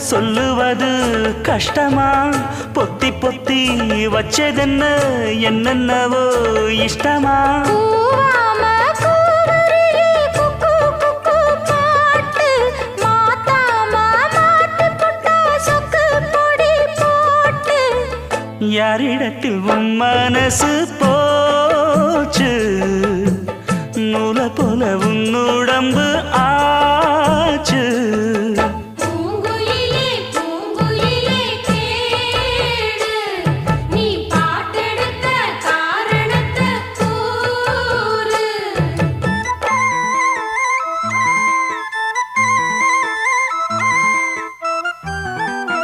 சொல்லுவது கஷ்டமா பொத்தி பொத்தி வச்சதென்ன என்னென்னவோ இஷ்டமா யாரிடத்தில் உன் மனசு போச்சு நூலை போல உன் உடம்பு